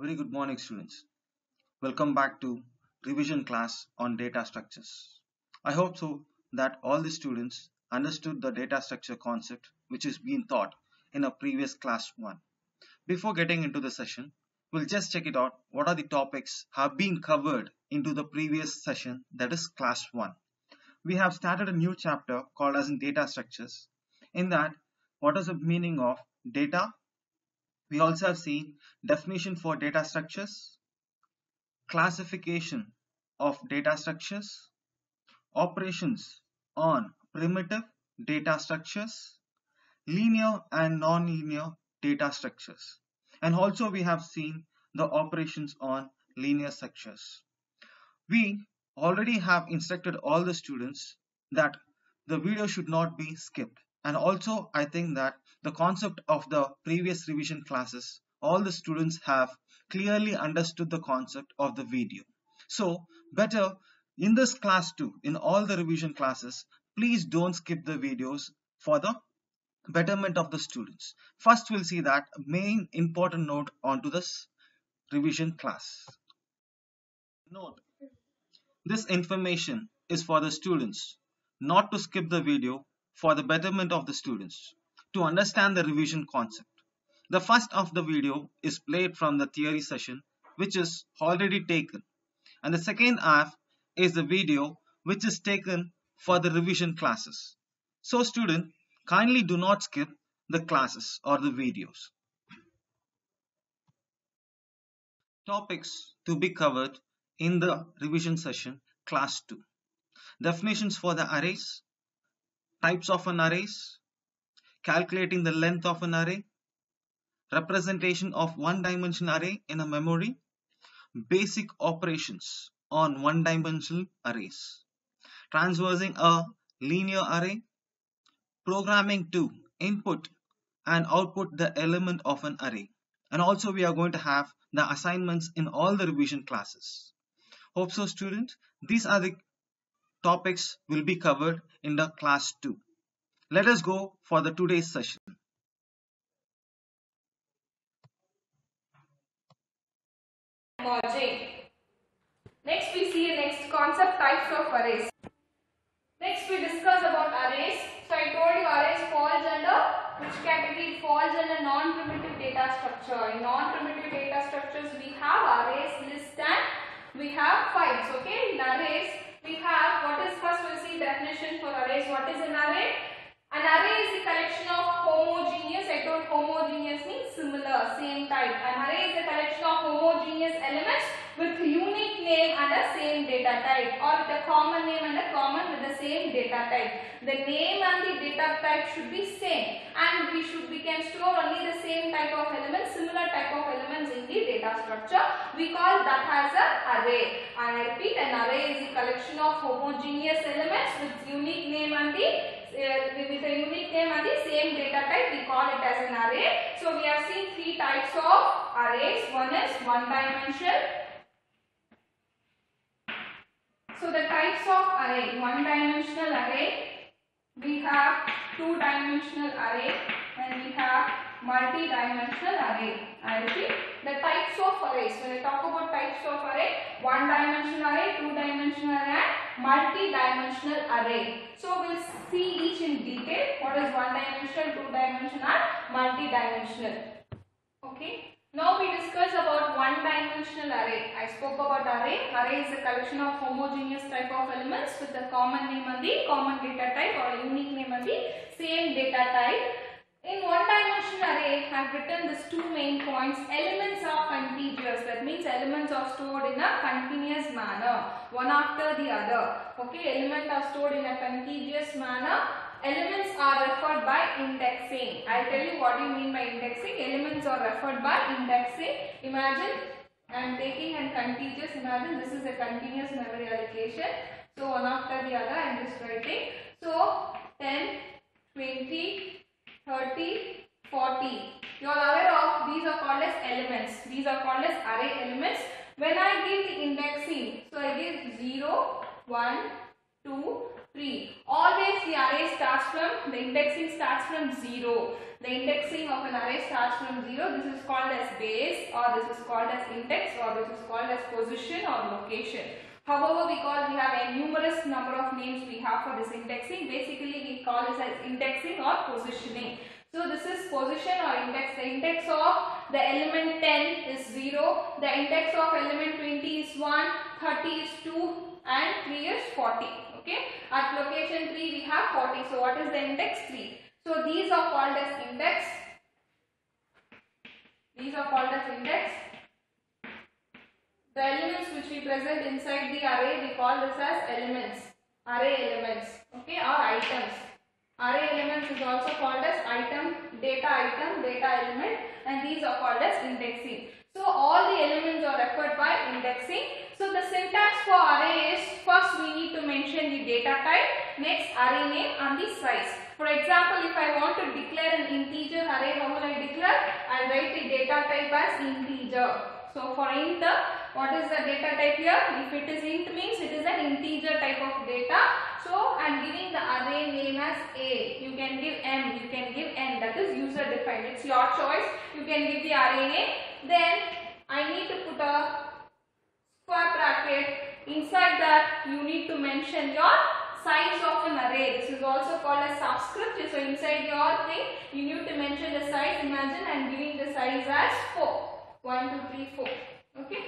Very good morning, students. Welcome back to revision class on data structures. I hope so that all the students understood the data structure concept which is being taught in a previous class 1. Before getting into the session, we'll just check it out what are the topics have been covered into the previous session, that is class 1. We have started a new chapter called as in data structures. In that, what is the meaning of data? We also have seen definition for data structures, classification of data structures, operations on primitive data structures, linear and non-linear data structures. And also we have seen the operations on linear structures. We already have instructed all the students that the video should not be skipped. And also I think that the concept of the previous revision classes, all the students have clearly understood the concept of the video. So better in this class too, in all the revision classes, please don't skip the videos for the betterment of the students. First we'll see that main important note onto this revision class. Note, this information is for the students, not to skip the video, for the betterment of the students, to understand the revision concept. The first of the video is played from the theory session which is already taken, and the second half is the video which is taken for the revision classes. So student, kindly do not skip the classes or the videos. Topics to be covered in the revision session class 2. Definitions for the arrays, types of an arrays, calculating the length of an array, representation of one-dimensional array in a memory, basic operations on one-dimensional arrays, transversing a linear array, programming to input and output the element of an array. And also we are going to have the assignments in all the revision classes. Hope so students, these are the topics will be covered in the class 2. Let us go for the today's session. Next we see the next concept, types of arrays. Next we discuss about arrays. So I told you arrays falls under which category? It falls under non-primitive data structure. In non-primitive data structures we have arrays, list and we have files. Okay, in arrays we have, what is, first we'll see definition for arrays. What is an array? An array is a collection of homogeneous, I told homogeneous means similar, same type. An array is a collection of homogeneous elements with unique name and a same data type, or with a common name and a common with the same data type. The name and the data type should be same, and we can store only the same type of elements, similar type of elements in the data structure. We call that as an array. And I repeat, an array is a collection of homogeneous elements with unique name and the with a unique name and the same data type. We call it as an array. So we have seen three types of arrays. One is one dimensional. So the types of array, one dimensional array, we have two dimensional array, and we have multi-dimensional array. I repeat, the types of arrays. When I talk about types of array, one dimensional array, two dimensional array, and multi-dimensional array. So we'll see each in detail. What is one dimensional, two dimensional, and multi-dimensional. Okay. Now we discuss about one-dimensional array. I spoke about array. Array is a collection of homogeneous type of elements with a common name and the common data type, or a unique name and the same data type. In one-dimensional array, I have written these two main points. Elements are contiguous. That means elements are stored in a continuous manner, one after the other. Okay, elements are stored in a contiguous manner. Elements are referred by indexing. I'll tell you what do you mean by indexing. Elements are referred by indexing. Imagine I am taking and contiguous. Imagine this is a continuous memory allocation. So one after the other I am just writing. So 10, 20, 30, 40. You are aware of these are called as elements. These are called as array elements. When I give the indexing, so I give 0, 1, 2, 3. Always the array starts from, the indexing starts from 0. The indexing of an array starts from 0. This is called as base, or this is called as index, or this is called as position or location. However, we have a numerous number of names we have for this indexing. Basically, we call this as indexing or positioning. So this is position or index. The index of the element 10 is 0. The index of element 20 is 1, 30 is 2 and 3 is 40. Okay. At location 3 we have 40. So what is the index? 3. So these are called as index. These are called as index. The elements which we present inside the array, we call this as elements. Array elements. Okay, or items. Array elements is also called as item, data element, and these are called as indexing. So all the elements are referred by indexing. So the syntax for array is, first we need to mention the data type, next array name and the size. For example, if I want to declare an integer array, how will I declare? I will write the data type as integer. So for int, what is the data type here? If it is int means it is an integer type of data. So I am giving the array name as A. You can give M, you can give N, that is user defined. It's your choice. You can give the array name. Then I need to put a square bracket. Inside that you need to mention your size of an array. This is also called as subscript. So inside your thing you need to mention the size. Imagine I am giving the size as 4. 1, 2, 3, 4. Okay.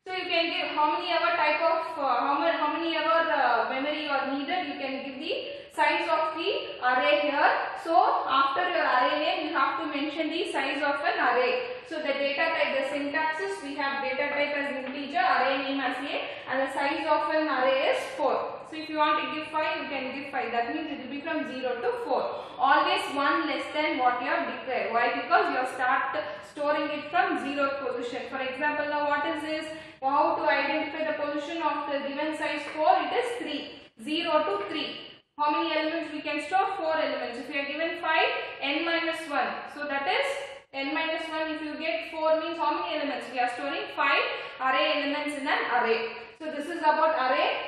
So you can give how many ever type of how many ever memory you are needed. You can give the size of the array here. So after your array name you have to mention the size of an array. So the data type, the syntax is, we have data type as integer, array name as A, and the size of an array is 4. So if you want to give 5, you can give 5. That means it will be from 0 to 4. Always 1 less than what you have declared. Why? Because you have started storing it from 0th position. For example, now what is this? How to identify the position of the given size 4? It is 3. 0 to 3. How many elements we can store? 4 elements. If we are given 5, n minus 1. So that is n minus 1. If you get 4 means how many elements? We are storing 5 array elements in an array. So this is about array.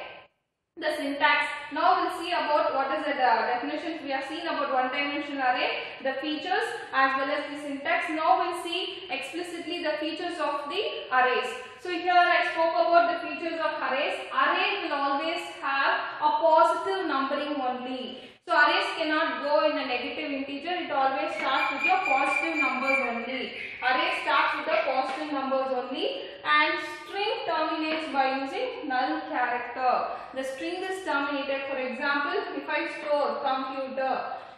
The syntax. Now we'll see about what is the definitions. We have seen about one-dimensional array, the features as well as the syntax. Now we'll see explicitly the features of the arrays. So here I spoke about the features of arrays. Array will always have a positive numbering only. So arrays cannot go in a negative integer. It always starts with your positive numbers only. Array starts with the positive numbers only, and string terminates by using null character. The string is terminated. For example, if I store computer,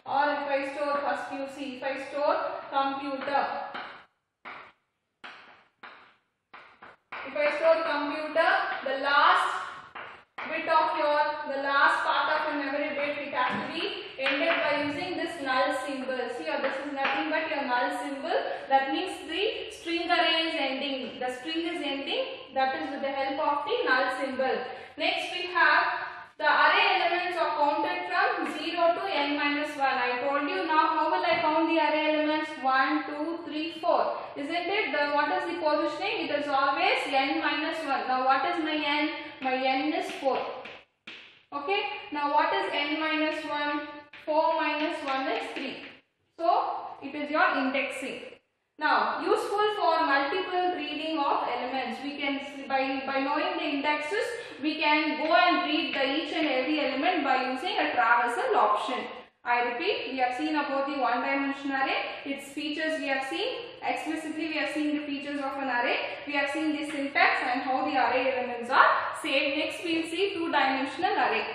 or if I store, first you see, if I store computer. If I store computer, the last bit of the last part of a memory bit, it has to be ended by using this null symbol. See, this is nothing but your null symbol. That means the string array is ending. The string is ending. That is with the help of the null symbol. Next we have the array elements are counted from 0 to n minus 1. I told you. Now how will I count the array elements? 1, 2, 3, 4. Isn't it? What is the positioning? It is always n minus 1. Now what is my n? My n is 4. Okay. Now what is n minus 1? 4 minus 1 is 3. So it is your indexing. Now useful for multiple reading of elements. We can by knowing the indexes, we can go and read each and every element by using a traversal option. I repeat, we have seen about the one-dimensional array, its features we have seen. Explicitly we have seen the features of an array. We have seen the syntax and how the array elements are saved. Next we will see two-dimensional array.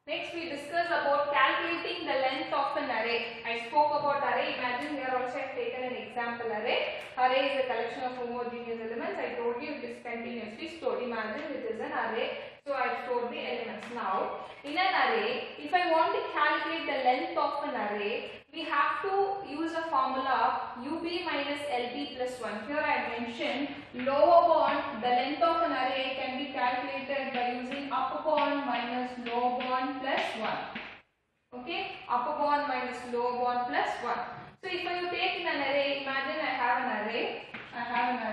Next we discuss about calculating the length of an array. I spoke about array. Imagine here also I have taken an example array. Array is a collection of homogeneous elements. I told you it is continuously stored. Imagine it is an array. So I have stored the elements. Now in an array, if I want to calculate the length of an array, we have to use a formula UB minus LB plus 1. Here I have mentioned lower bound, the length of an array can be calculated by using upper bound minus lower bound plus 1. Okay, upper bound minus lower bound plus 1. So if I take in an array, imagine I have an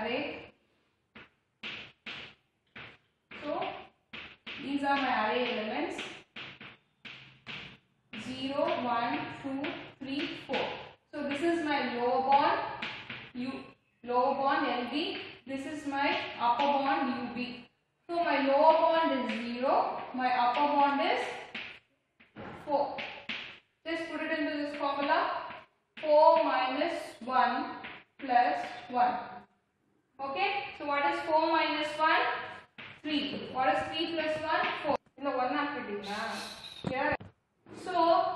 array. So these are my array elements. 0, 1, 2, 3, 4. So this is my lower bond lower bond LB. This is my upper bond UB. So my lower bond is 0, my upper bond is 4. Just put it into this formula. 4 minus 1 plus 1. Okay, so what is 4 minus 1? 3. What is 3 plus 1? 4. In the 1 after here. So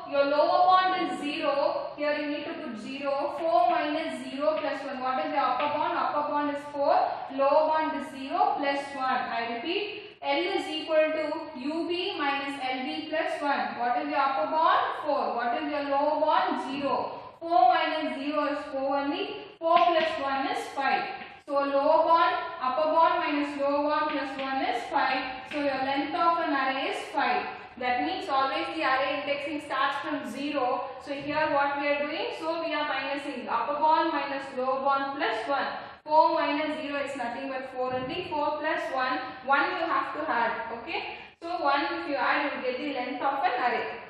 your lower bond is 0. Here you need to put 0. 4 minus 0 plus 1. What is the upper bond? Upper bond is 4. Lower bond is 0 plus 1. I repeat. L is equal to UB minus LB plus 1. What is your upper bond? 4. What is your lower bond? 0. 4 minus 0 is 4 only. 4 plus 1 is 5. So lower bond, upper bond minus lower bond plus 1 is 5. So your length of an array is 5. That means always the array indexing starts from 0. So here what we are doing? So we are minusing upper bond minus lower bond plus 1. 4 minus 0 is nothing but 4 only. 4 plus 1, 1 you have to add. Okay. So 1 if you add, you will get the length of an array.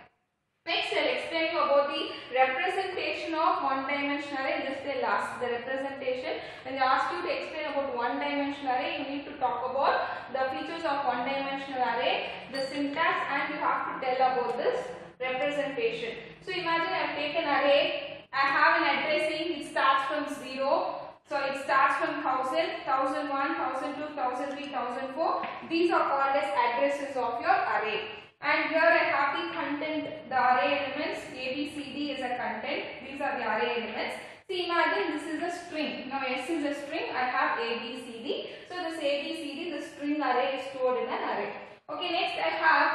Next, I will explain you about the representation of one-dimensional array. Just the last, the representation. When they ask you to explain about one-dimensional array, you need to talk about the features of one-dimensional array, the syntax, and you have to tell about this representation. So imagine I have taken array. I have an addressing. It starts from 0. So it starts from 1000, 1001, 1002, 1003, 1004. These are called as addresses of your array. And here I have the content, the array elements. A, B, C, D is a content. These are the array elements. See, imagine this is a string. Now S is a string. I have A, B, C, D. So this A, B, C, D, the string array is stored in an array. Okay, next I have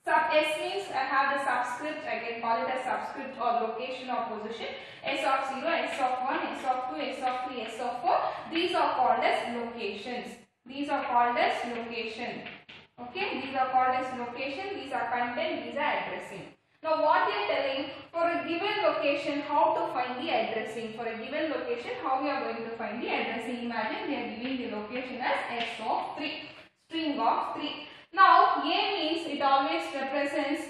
sub S means I have the subscript. I can call it a subscript or location or position. S of 0, S of 1, S of 2, S of 3, S of 4. These are called as locations. These are called as location. Okay, these are called as location, these are content, these are addressing. Now what they are telling, for a given location, how to find the addressing. For a given location, how we are going to find the addressing. Imagine they are giving the location as S of 3, string of 3. Now A means it always represents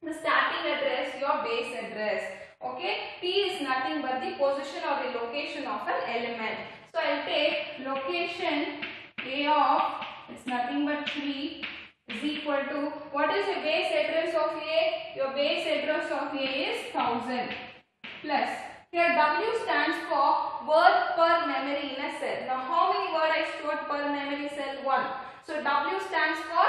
the starting address, your base address. Okay, P is nothing but the position or the location of an element. So I will take location A of, it's nothing but 3 is equal to, what is the base address of A? Your base address of A is 1000 plus. Here W stands for word per memory in a cell. Now how many words I stored per memory cell? 1. So W stands for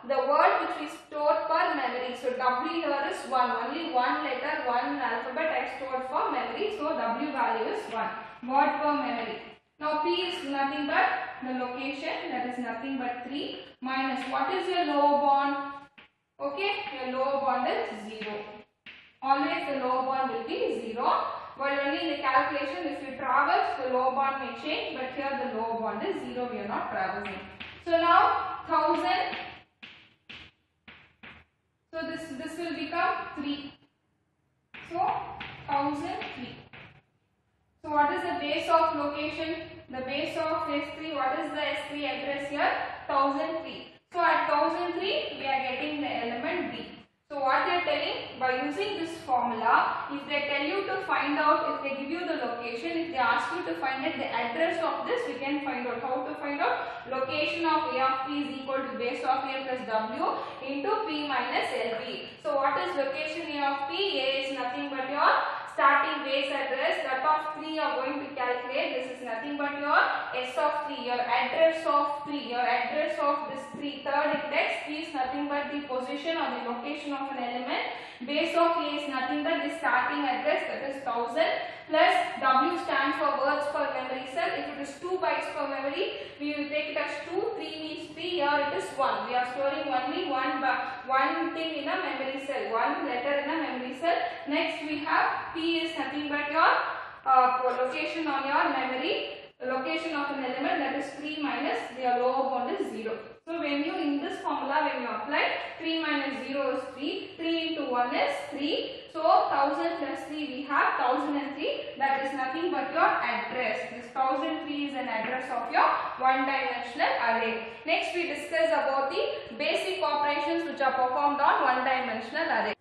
the word which we stored per memory. So W here is 1. Only one letter, one alphabet I stored for memory. So W value is 1. Word per memory. Now P is nothing but the location, that is nothing but 3 minus what is your lower bond? Okay, your lower bond is 0. Always the lower bond will be 0. But only in the calculation, if you traverse, the lower bond may change, but here the lower bond is 0, we are not traversing. So now 1000. So this will become 3. So 1003. So what is the base of location? The base of S3, what is the S3 address here? 1003. So at 1003, we are getting the element D. So what they are telling, by using this formula, if they tell you to find out, if they give you the location, if they ask you to find out the address of this, we can find out. How to find out? Location of A of P is equal to base of A plus W into P minus LB. So what is location A of P? A is nothing but your starting base address. That of 3 you are going to calculate. This is nothing but your S of 3, your address of 3, your address of this 3, third index. 3 is nothing but the position or the location of an element. Base of A is nothing but the starting address, that is 1000, plus W stands for words per memory cell. If it is 2 bytes per memory, we will take it as 2, 3 means 3, here it is 1. We are storing only one thing in a memory cell, one letter in a memory cell. Next we have P is nothing but your location on your memory, location of an element, that is 3 minus their lower bound is 0. So when you, in this formula, when you apply 3 minus 0 is 3, 3 into 1 is 3. So 1000 plus 3 we have 1003, that is nothing but your address. This 1003 is an address of your one-dimensional array. Next we discuss about the basic operations which are performed on one-dimensional array.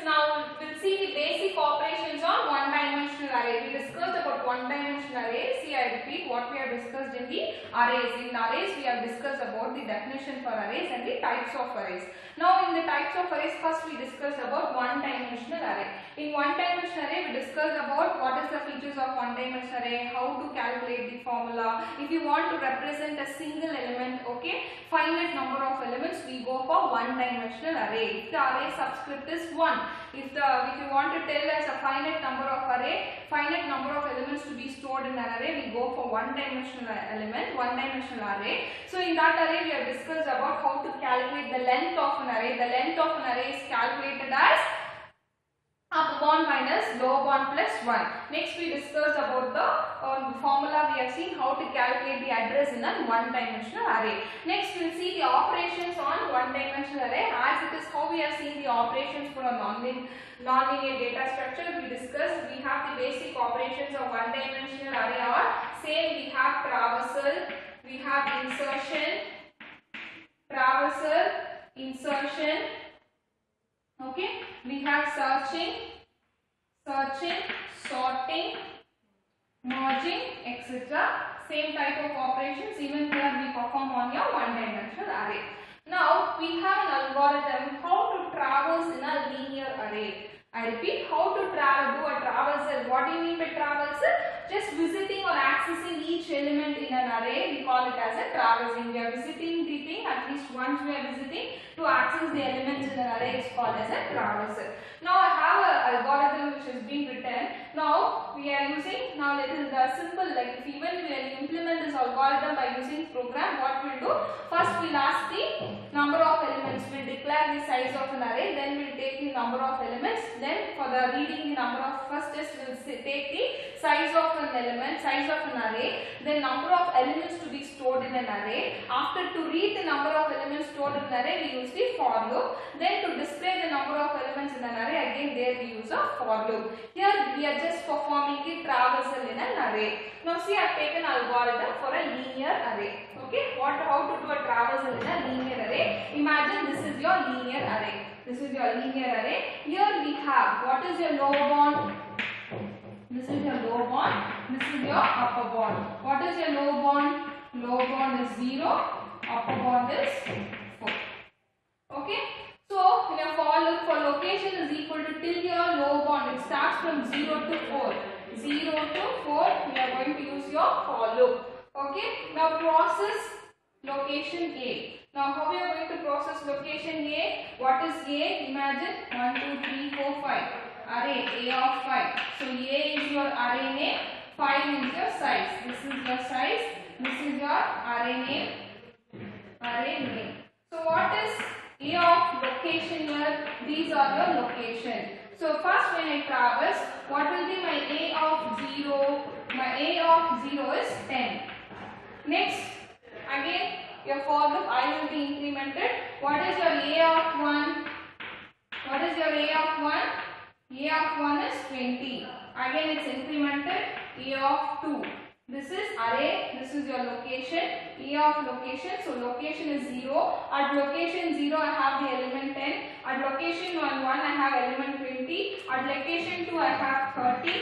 now we'll see the basic operations on one-dimensional array. We discussed about one-dimensional array. See, I repeat what we have discussed in the arrays. In arrays, we have discussed about the definition for arrays and the types of arrays. Now, in the types of arrays, first we discussed about one-dimensional array. In one-dimensional array, we discussed about what is the features of one-dimensional array, how to calculate the formula. If you want to represent a single element, okay, finite number of elements, we go for one-dimensional array. If the array subscript is 1, if you want to tell us a finite number of elements to be stored in an array, we go for one-dimensional array. So in that array, we have discussed about how to calculate the length of an array. The length of an array is calculated as upper bound minus lower bound plus 1. Next we discussed about the formula. We have seen how to calculate the address in a one-dimensional array. Next we will see the operations on one-dimensional array. As it is how we have seen the operations for a non-linear data structure. We discussed we have the basic operations of one-dimensional array are same. We have traversal, we have insertion, okay, we have searching, sorting, merging, etc. Same type of operations even here we perform on your one-dimensional array. Now we have an algorithm how to traverse in a linear array. I repeat, how to do a traversal. What do you mean by traversal? Just visiting or accessing each element in an array, we call it as a traversing. We are visiting the thing at least once we are visiting to access the elements in an array is called as a traversal. Now I have an algorithm which has been written. Now we are using, now let us the simple, like if even we will implement this algorithm by using program, what we'll do? First we'll ask the number of elements, we'll declare the size of an array, then we'll take the number of elements, then for the reading the number of, first just we'll take the size of an element, size of an array, then number of elements to be stored in an array. After to read the number of elements stored in an array, we use the for loop. Then to display the number of elements in an array, again there we use a for loop. Here we are just performing the traversal in an array. Now see, I have taken algorithm for a linear array. Okay, how to do a traversal in a linear array? Imagine this is your linear array. This is your linear array. Here we have, what is your lower bound? This is your lower bound. This is your upper bound. What is your lower bound? Lower bound is 0. Upper bound is 4. Okay. So in your for loop, for location is equal to till your lower bound. It starts from 0 to 4. 0 to 4. We are going to use your for loop. Okay. Now process location A. Now how we are going to process location A? What is A? Imagine 1, 2, 3, 4, 5. Array A of 5. So A is your array name. 5 is your size. This is your size. This is your array name. So what is A of location here? These are your location. So first when I traverse, what will be my A of 0? My A of 0 is 10. Next, again your for loop I will be incremented. What is your A of 1? What is your A of 1? A of 1 is 20. Again it's incremented. A of 2. This is array. This is your location. A of location. So location is 0. At location 0 I have the element 10. At location 1 I have element 20. At location 2 I have 30.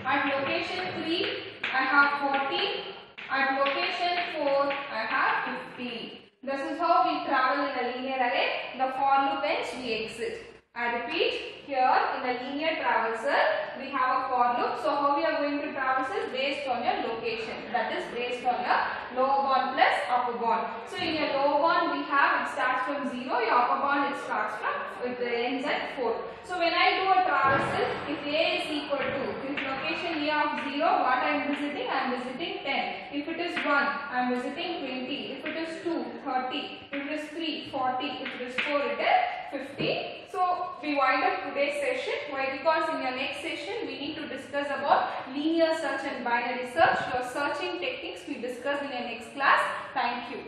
At location 3 I have 40. At location 4 I have 50. This is how we travel in a linear array. The for loop ends, we exit. I repeat, here in the linear traversal, we have a for loop. So how we are going to traverse is based on your location. That is based on your lower bound plus upper bound. So in your lower bound, we have it starts from 0. Your upper bound it starts from, it ends at 4. So when I do a traversal, if A is equal to, if location A of 0, what I am visiting? I am visiting 10. If it is 1, I am visiting 20. If it is 2, 30. If it is 3, 40. If it is 4, it is 50. So we wind up today's session. Why? Because in your next session we need to discuss about linear search and binary search. Your searching techniques we discuss in your next class. Thank you.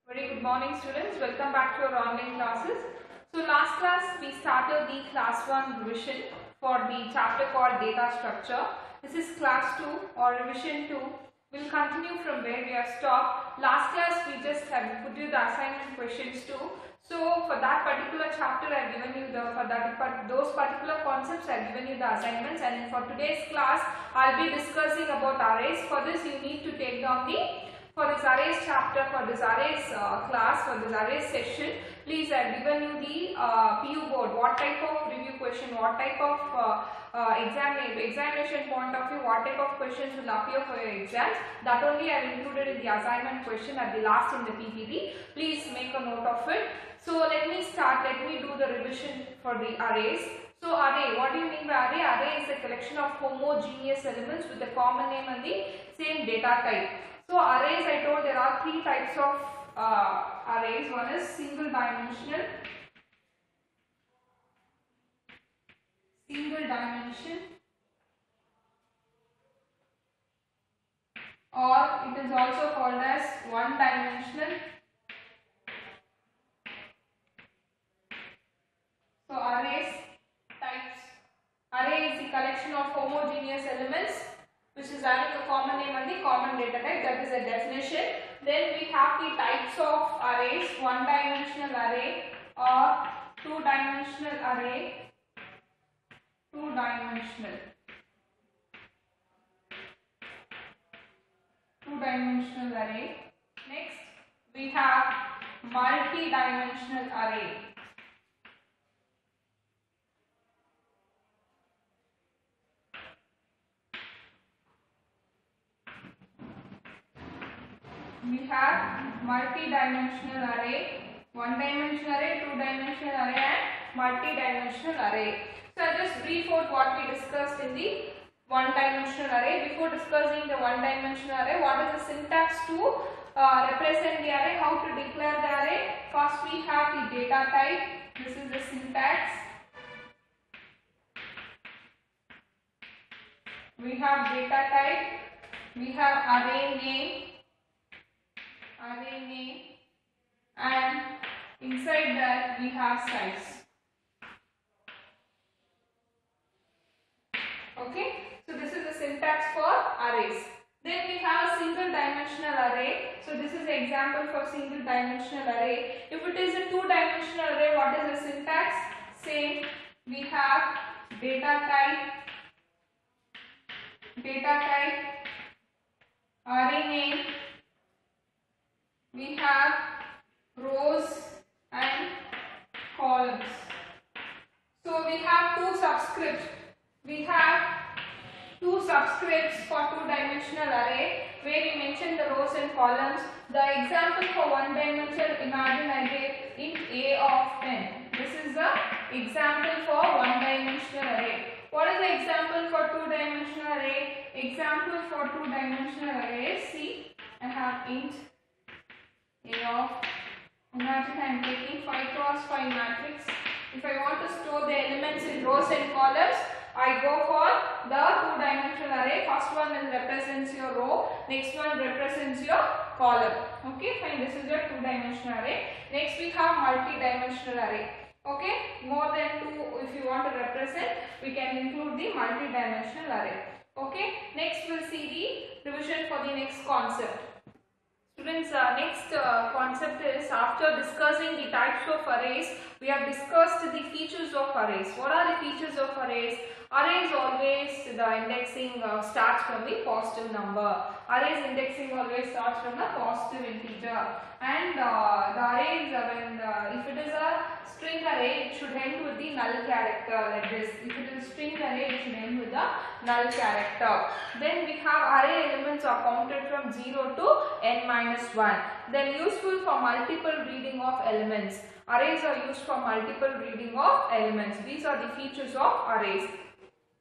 Very good morning students. Welcome back to our online classes. So last class we started the class 1 revision for the chapter called data structure. This is class 2 or revision 2. We'll continue from where we have stopped. Last class we just have put you the assignment questions too. So for that particular chapter I have given you those particular concepts I have given you the assignments, and for today's class I'll be discussing about arrays. For this you need to take down for this arrays chapter, for this arrays class, for this arrays session, please I have given you the PU board, what type of review question, what type of examination point of view, what type of questions will appear for your exams. That only I have included in the assignment question at the last in the PPT. Please make a note of it. So let me start, let me do the revision for the arrays. So array, what do you mean by array? Array is a collection of homogeneous elements with a common name and the same data type. So arrays, I told there are three types of arrays. One is single dimension, or it is also called as one dimensional. So arrays types. Array is the collection of homogeneous elements which is having a common name and the common data type. That is a definition. Then we have the types of arrays: one dimensional array or two dimensional array, two dimensional array. Next we have multi-dimensional array. We have multi-dimensional array, one-dimensional array, two-dimensional array and multi-dimensional array. So I just brief out what we discussed in the one-dimensional array. Before discussing the one-dimensional array, what is the syntax to represent the array, how to declare the array? First we have the data type. This is the syntax. We have data type. We have array name, and inside that we have size. Okay, so this is the syntax for arrays. Then we have a single dimensional array. So this is an example for single dimensional array. If it is a two-dimensional array, what is the syntax? Same. We have data type, array name. We have rows and columns. So we have two subscripts. We have two subscripts for two-dimensional array where we mention the rows and columns. The example for one-dimensional, imagine I gave int a of 10. This is the example for one-dimensional array. What is the example for two-dimensional array? Example for two-dimensional array. See, I have int a of, imagine I am taking 5 cross 5 matrix. If I want to store the elements in rows and columns, I go for the two-dimensional array. First one represents your row, next one represents your column. Okay, fine. This is your two-dimensional array. Next we have multi-dimensional array. Okay, more than two if you want to represent, we can include the multi-dimensional array. Okay, next we'll see the revision for the next concept. Students, next concept is, after discussing the types of arrays, we have discussed the features of arrays. What are the features of arrays? Arrays always, the indexing starts from the positive number. Arrays indexing always starts from the positive integer. And the arrays, if it is a string array, it should end with the null character like this. If it is a string array, it should end with the null character. Then we have array elements are counted from 0 to n minus 1. Then useful for multiple reading of elements. Arrays are used for multiple reading of elements. These are the features of arrays.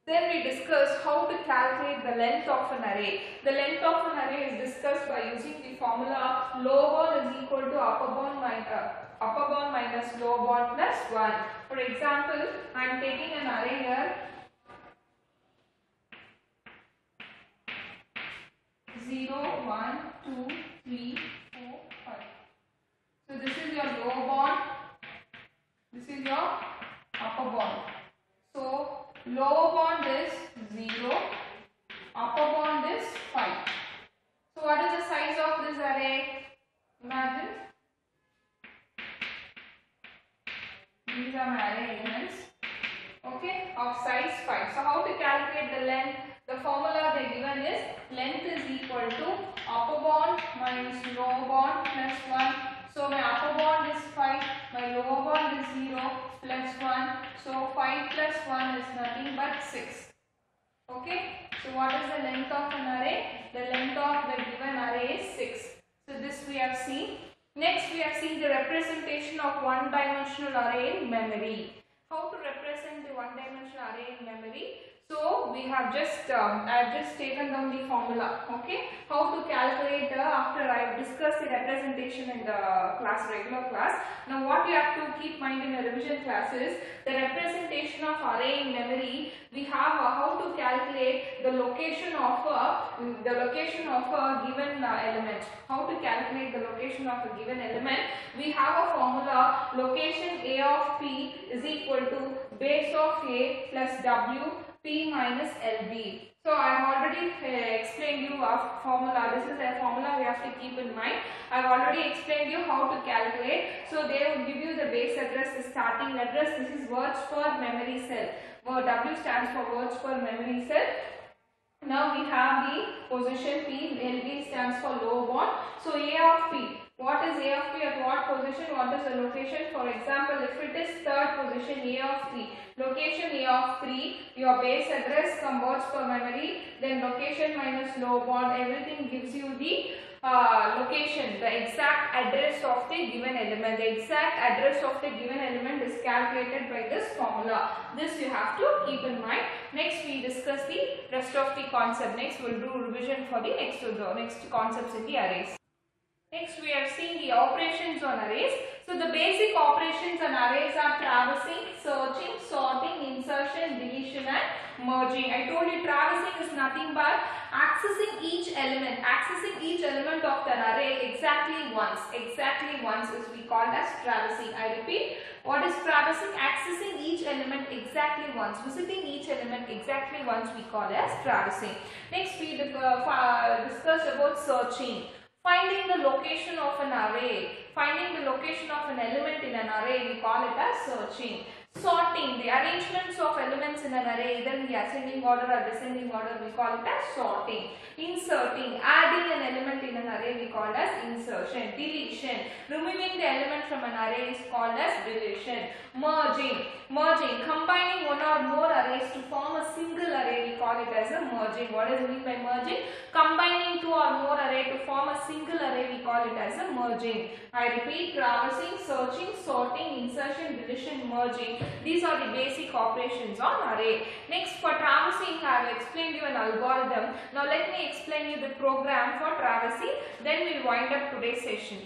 Then we discussed how to calculate the length of an array. The length of an array is discussed by using the formula lower bound is equal to upper bound minus lower bound plus 1. For example, I am taking an array here. 0, 1, 2, 3, 4, 5. So this is your lower bound. This is your upper bound. So lower bound is 0, upper bound is 5. what is the size of this array? Imagine these are my array elements, okay, of size 5. So how to calculate the length? The formula they given is length is equal to upper bound minus lower bound plus 1. So my upper bound is 5, my lower bound is 0 plus 1. So 5 plus 1 is nothing but 6. Okay. So what is the length of an array? The length of the given array is 6. So this we have seen. Next we have seen the representation of one-dimensional array in memory. How to represent the one-dimensional array in memory? So we have just I have just taken down the formula. Okay, how to calculate after I have discussed the representation in the regular class. Now what you have to keep mind in the revision class is the representation of array in memory. We have how to calculate the location of a given element. How to calculate the location of a given element? We have a formula: location A of P is equal to base of A plus W P minus LB. So I have already explained you a formula. This is a formula we have to keep in mind. I have already explained you how to calculate. So they will give you the base address, the starting address. This is words per memory cell. W stands for words per memory cell. Now we have the position P, LB stands for low bound. So A of P. What is A of P at what position? What is the location? For example, if it is third position A of 3, location A of 3, your base address converts per memory, then location minus low bound, everything gives you the location, the exact address of the given element. The exact address of the given element is calculated by this formula. This you have to keep in mind. Next we discuss the rest of the concept. Next we will do revision for the next concepts in the arrays. Next we have seen the operations on arrays. So the basic operations on arrays are traversing, searching, sorting, insertion, deletion and merging. I told you traversing is nothing but accessing each element of the array exactly once is we call as traversing. I repeat, what is traversing? Accessing each element exactly once, visiting each element exactly once we call as traversing. Next we discussed about searching. Finding the location of an array, finding the location of an element in an array, we call it as searching. Sorting, the arrangements of elements in an array, either in the ascending order or descending order, we call it as sorting. Inserting, adding an element in an array, we call as insertion. Deletion, removing the element from an array is called as deletion. Merging, combining one or more arrays to form a single array, we call it as a merging. What does it mean by merging? Combining two or more array to form a single array, we call it as a merging. I repeat, traversing, searching, sorting, insertion, deletion, merging. These are the basic operations on array. Next, for traversing, I have explained you an algorithm. Now let me explain you the program for traversing. Then we will wind up today's session.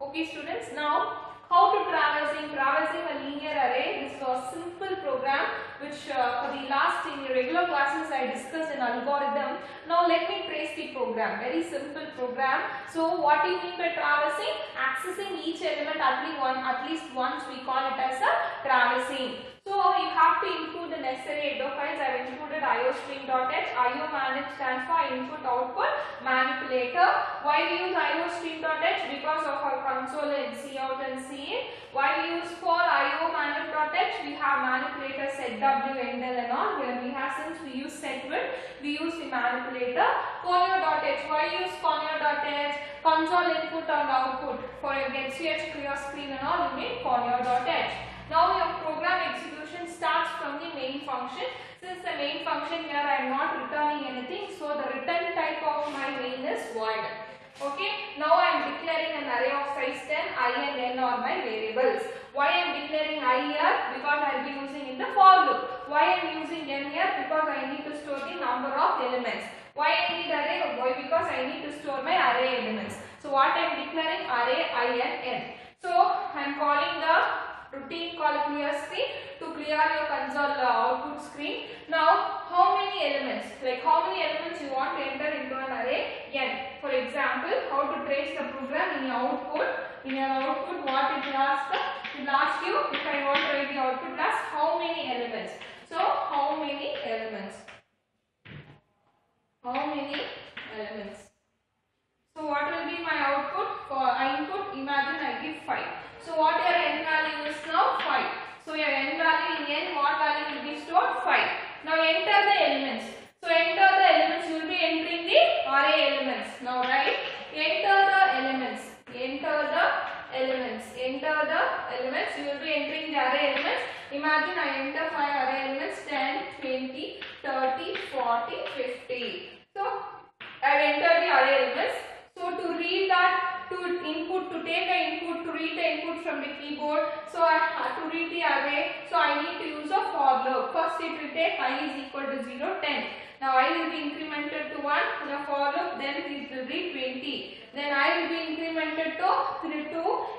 Okay students, now how to traversing a linear array. This was a simple program which for the last in the regular classes I discussed an algorithm. Now let me trace the program. Very simple program. So what do you mean by traversing? Accessing each element at least once, we call it as a traversing. So you have to include the necessary header files. I have included iostream.h. io-manage stands for input output manipulator. Why we use iostream.h? Because of our console and cout and cin. Why we use for io-manip.h? We have manipulator setw, endl and all. Here we have, since we use setwid, we use the manipulator. Conio.h. Why use conio.h? Console input and output. For your getch, clear screen and all, you need conio.h. Now your program execution starts from the main function. Since the main function here I am not returning anything, so the return type of my main is void. Okay. Now I am declaring an array of size 10. I and n are my variables. Why I am declaring I here? Because I will be using in the for loop. Why I am using n here? Because I need to store the number of elements. Why I need array? Why? Because I need to store my array elements. So what I am declaring? Array I and n. So I am calling the routine call clear screen to clear your console output screen. Now how many elements, you want to enter into an array? N. For example, how to trace the program in your output. In your output, what it will ask? It will ask you, if I want to write the output as how many elements. So how many elements? How many elements? enter 5 array elements 10, 20, 30, 40, 50. So I have entered the array elements. So to read that, to input, to take the input, to read the input from the keyboard, so I have to read the array, so I need to use a for loop. First it will take I is equal to 0, 10. Now I will be incremented to 1 in a for loop, then it will read 20. Then I will be incremented to 2,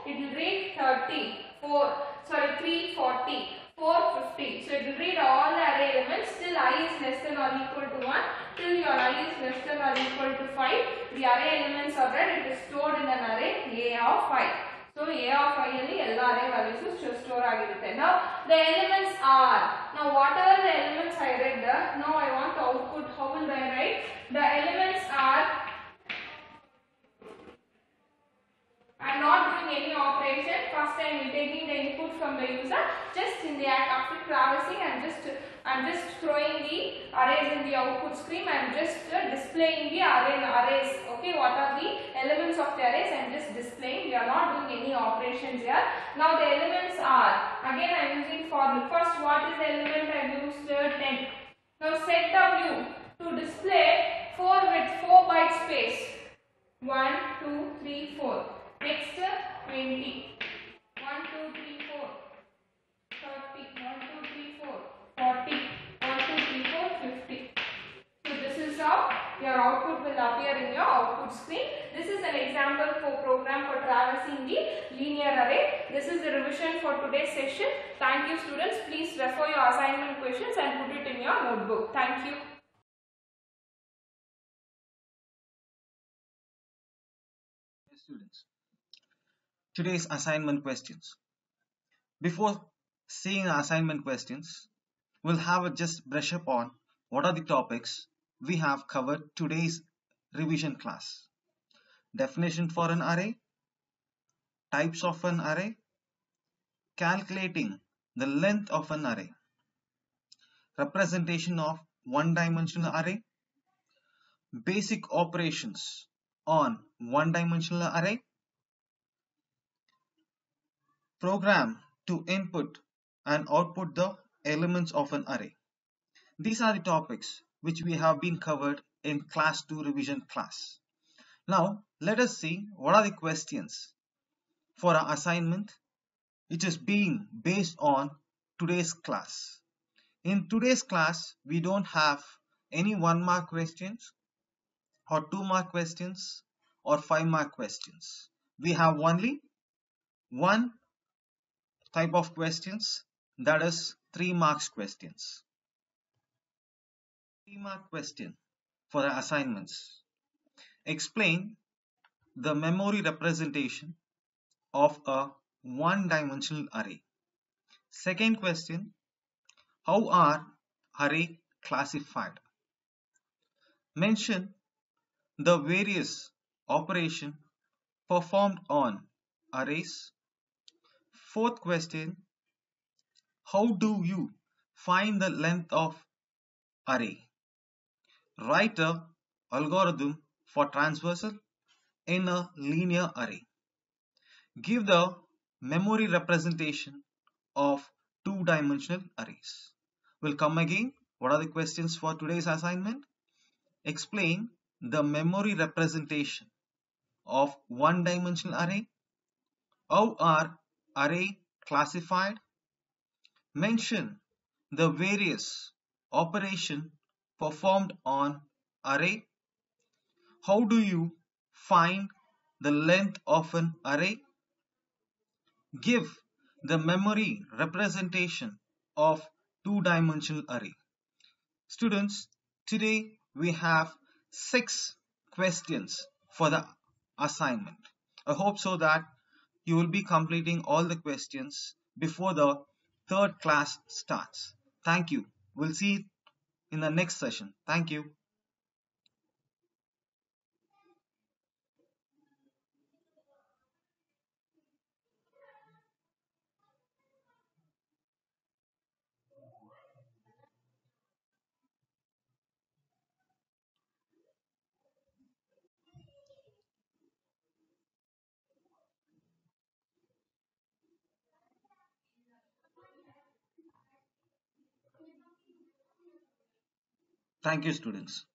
it will read 30, 3, 40, 4, 50. So it will read all the array elements till I is less than or equal to 1, till your I is less than or equal to 5. The array elements are read, it is stored in an array A of 5. So A of 5 ಅಲ್ಲಿ ಎಲ್ಲ array values store ಆಗಿರುತ್ತೆ. Now the elements are, now whatever the elements I read, now I want output. How will I write? The elements are, I am not doing any operation. First I am taking the input from the user. Just in the act after traversing, I am just throwing the arrays in the output screen. I am just displaying the arrays. Okay, what are the elements of the arrays? I am just displaying. We are not doing any operations here. Now the elements are, again I am using for loop. First, what is the element I have used? 10. Now set W to display 4 with 4 byte space. 1, 2, 3, 4. Next 20. 1, 2, 3, 4. 30. 1, 2, 3, 4. 40. 1, 2, 3, 4. 50. So this is how your output will appear in your output screen. This is an example for program for traversing the linear array. This is the revision for today's session. Thank you students. Please refer your assignment questions and put it in your notebook. Thank you. Students, today's assignment questions. Before seeing the assignment questions, we'll have a just brush up on what are the topics we have covered today's revision class. Definition for an array, types of an array, calculating the length of an array, representation of one-dimensional array, basic operations on one-dimensional array, program to input and output the elements of an array. These are the topics which we have been covered in class 2 revision class. Now let us see what are the questions for our assignment which is being based on today's class. In today's class we don't have any 1 mark questions or 2 mark questions or 5 mark questions. We have only one type of questions, that is 3 marks questions. 3 mark question for the assignments. Explain the memory representation of a one-dimensional array. Second question, how are array classified? Mention the various operation performed on arrays. Fourth question, how do you find the length of array? Write a algorithm for transversal in a linear array. Give the memory representation of two-dimensional arrays. We'll come again. What are the questions for today's assignment? Explain the memory representation of one-dimensional array. How are array classified? Mention the various operation performed on array. How do you find the length of an array? Give the memory representation of two-dimensional array. Students, today we have 6 questions for the assignment. I hope so that you will be completing all the questions before the 3rd class starts. Thank you. We'll see you in the next session. Thank you. Thank you, students.